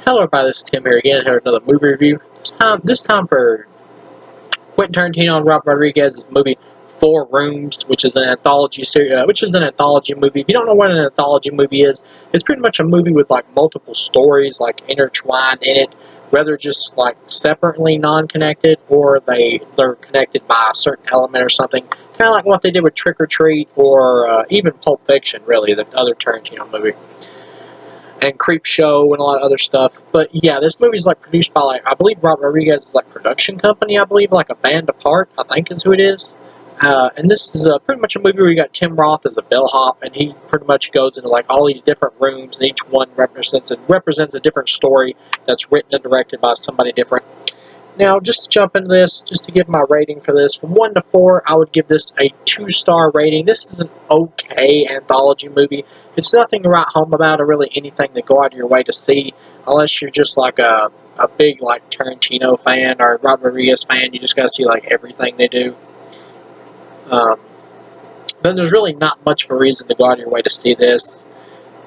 Hello everybody, this is Tim here again, here with another movie review. This time for Quentin Tarantino and Robert Rodriguez's movie Four Rooms, which is an anthology movie. If you don't know what an anthology movie is, it's pretty much a movie with like multiple stories like intertwined in it, whether just like separately non-connected or they're connected by a certain element or something. Kind of like what they did with Trick or Treat or even Pulp Fiction, really, the other Tarantino movie. And Creep Show and a lot of other stuff. But yeah, this movie's like produced by like I believe Robert Rodriguez's like production company. I believe like a Band Apart. I think is who it is. And this is pretty much a movie where you got Tim Roth as a bellhop, and he pretty much goes into like all these different rooms, and each one represents a different story that's written and directed by somebody different. Now, just to jump into this, just to give my rating for this, from 1 to 4, I would give this a 2-star rating. This is an okay anthology movie. It's nothing to write home about or really anything to go out of your way to see, unless you're just like a big like Tarantino fan or Robert Rodriguez fan. You just gotta see like everything they do. Then there's really not much of a reason to go out of your way to see this.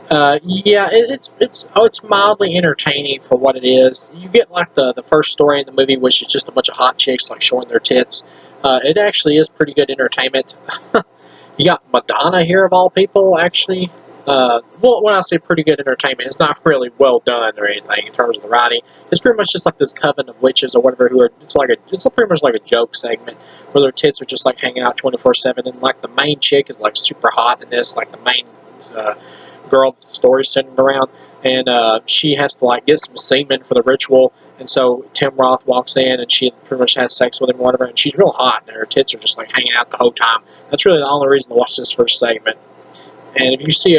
Yeah, it's mildly entertaining for what it is. You get like the first story in the movie, which is just a bunch of hot chicks like showing their tits. It actually is pretty good entertainment. You got Madonna here of all people, actually. Well, when I say pretty good entertainment, it's not really well done or anything in terms of the writing. It's pretty much just like this coven of witches or whatever who are. It's pretty much like a joke segment where their tits are just like hanging out 24/7, and like the main chick is like super hot in this, like the main. Girl the story's centered around, and she has to like get some semen for the ritual, and so Tim Roth walks in and she pretty much has sex with him or whatever, and she's real hot and her tits are just like hanging out the whole time. That's really the only reason to watch this first segment. And if you see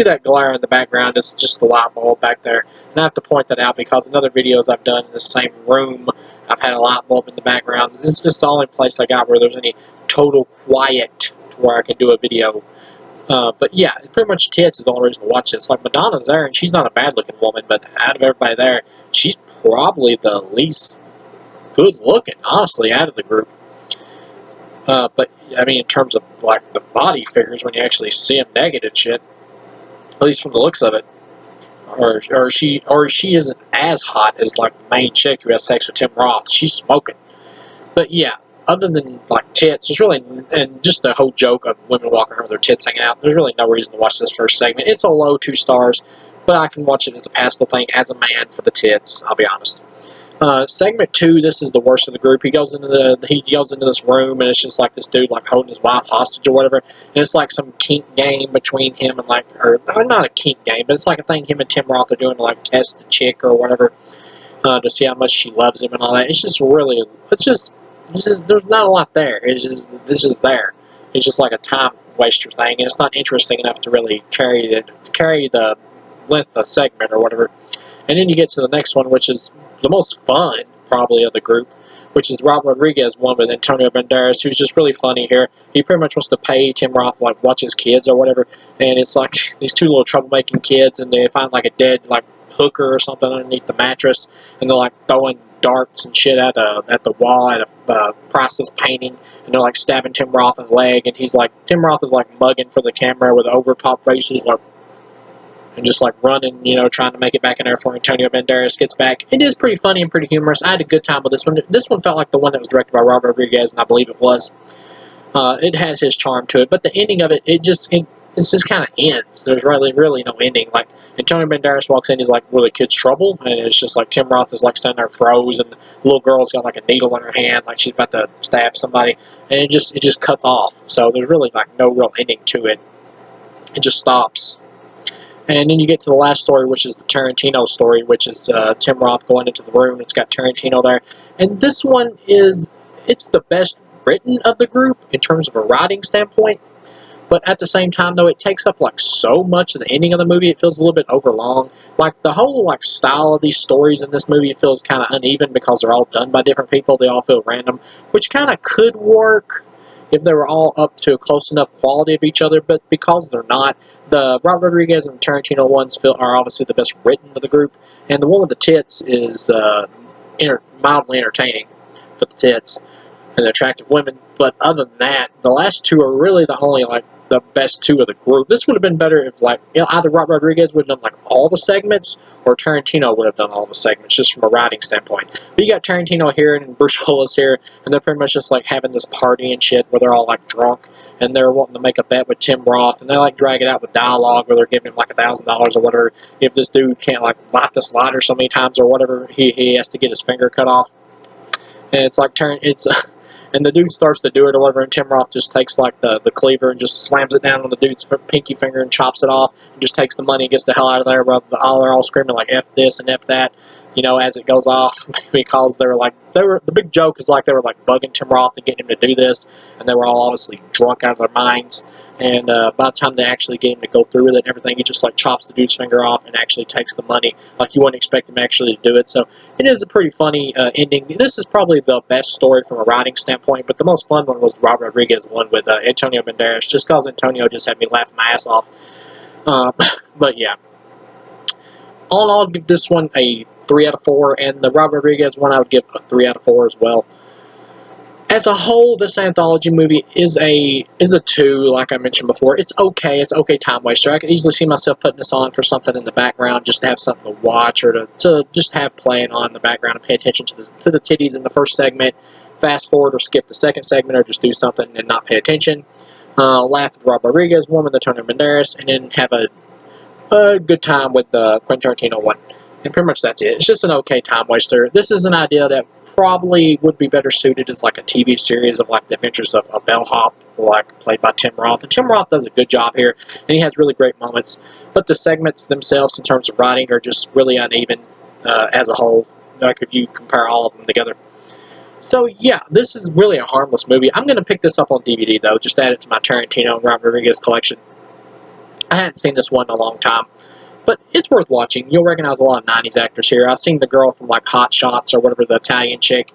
that glare in the background, it's just the light bulb back there. And I have to point that out because in other videos I've done in the same room, I've had a light bulb in the background. This is just the only place I got where there's any total quiet to where I can do a video. But yeah, pretty much tits is the only reason to watch this. Like Madonna's there, and she's not a bad-looking woman, but out of everybody there, she's probably the least good-looking, honestly, out of the group. But I mean, in terms of like the body figures, when you actually see them naked and shit, at least from the looks of it, or she isn't as hot as like the main chick who has sex with Tim Roth. She's smoking. But yeah, other than like tits, there's really, and just the whole joke of women walking around with their tits hanging out, there's really no reason to watch this first segment. It's a low 2 stars, but I can watch it as a passable thing as a man for the tits, I'll be honest. Segment 2, this is the worst of the group. He goes into this room, and it's just like this dude like holding his wife hostage or whatever, and it's like some kink game between him and like, or not a kink game, but it's like a thing him and Tim Roth are doing to like test the chick or whatever, to see how much she loves him and all that. It's just there's not a lot there. It's just there. It's just like a time waster thing, and it's not interesting enough to really carry the length of the segment or whatever. And then you get to the next one, which is the most fun probably of the group, which is Robert Rodriguez one with Antonio Banderas, who's just really funny here. He pretty much wants to pay Tim Roth to like watch his kids or whatever, and it's like these two little troublemaking kids, and they find like a dead like hooker or something underneath the mattress, and they're like throwing darts and shit at the wall at a priceless painting, and they're like stabbing Tim Roth in the leg, and Tim Roth is like mugging for the camera with over top faces, like, and just like running, trying to make it back in there before Antonio Banderas gets back. It is pretty funny and pretty humorous. I had a good time with this one. This one felt like the one that was directed by Robert Rodriguez, and I believe it was. It has his charm to it, but the ending of it, it just kind of ends. There's really no ending. Like Antonio Banderas walks in, he's like, "Were the kids trouble?" And it's just like Tim Roth is like standing there froze, and the little girl's got like a needle in her hand, like she's about to stab somebody, and it just cuts off. So there's really like no real ending to it. It just stops. And then you get to the last story, which is the Tarantino story, which is Tim Roth going into the room. It's got Tarantino there. And this one it's the best written of the group in terms of a writing standpoint. But at the same time, though, it takes up like so much of the ending of the movie, it feels a little bit overlong. Like the whole like style of these stories in this movie feels kind of uneven because they're all done by different people. They all feel random, which kind of could work if they were all up to a close enough quality of each other, but because they're not, the Robert Rodriguez and Tarantino ones are obviously the best written of the group, and the one with the tits is mildly entertaining for the tits and the attractive women. But other than that, the last two are really the only like the best two of the group. This would have been better if like either Robert Rodriguez would have done like all the segments, or Tarantino would have done all the segments, just from a writing standpoint. But you got Tarantino here and Bruce Willis here, and they're pretty much just like having this party and shit where they're all like drunk, and they're wanting to make a bet with Tim Roth, and they like drag it out with dialogue where they're giving him like $1,000 or whatever if this dude can't like light the slider so many times or whatever, he has to get his finger cut off. And it's like and the dude starts to do it or whatever, and Tim Roth just takes like the cleaver and just slams it down on the dude's pinky finger and chops it off, and just takes the money and gets the hell out of there. While they're all screaming like "F this" and "F that," as it goes off, because the big joke is like they were like bugging Tim Roth and getting him to do this, and they were all obviously drunk out of their minds. And by the time they actually get him to go through with it and everything, he just like chops the dude's finger off and actually takes the money. Like you wouldn't expect him actually to do it. So it is a pretty funny ending. This is probably the best story from a writing standpoint, but the most fun one was the Robert Rodriguez one with Antonio Banderas, just because Antonio just had me laughing my ass off. But yeah, all in all, I'd give this one a 3 out of 4, and the Robert Rodriguez one I would give a 3 out of 4 as well. As a whole, this anthology movie is a 2, like I mentioned before. It's okay. It's okay time waster. I could easily see myself putting this on for something in the background, just to have something to watch, or to just have playing on in the background and pay attention to the titties in the first segment, fast forward or skip the second segment, or just do something and not pay attention. Laugh at the Rob Rodriguez one with Antonio Banderas, and then have a good time with the Quentin Tarantino one. And pretty much that's it. It's just an okay time waster. This is an idea that probably would be better suited as like a TV series of like the adventures of a bellhop, like played by Tim Roth. And Tim Roth does a good job here, and he has really great moments. But the segments themselves, in terms of writing, are just really uneven as a whole. Like if you compare all of them together. So yeah, this is really a harmless movie. I'm going to pick this up on DVD though, just add it to my Tarantino and Robert Rodriguez collection. I hadn't seen this one in a long time. But it's worth watching. You'll recognize a lot of 90s actors here. I've seen the girl from like Hot Shots or whatever, the Italian chick.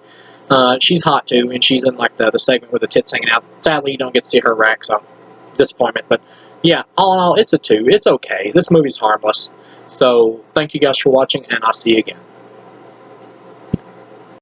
She's hot too, and she's in like the segment with the tits hanging out. Sadly, you don't get to see her rack, so disappointment. But yeah, all in all, it's a 2. It's okay. This movie's harmless. So thank you guys for watching, and I'll see you again.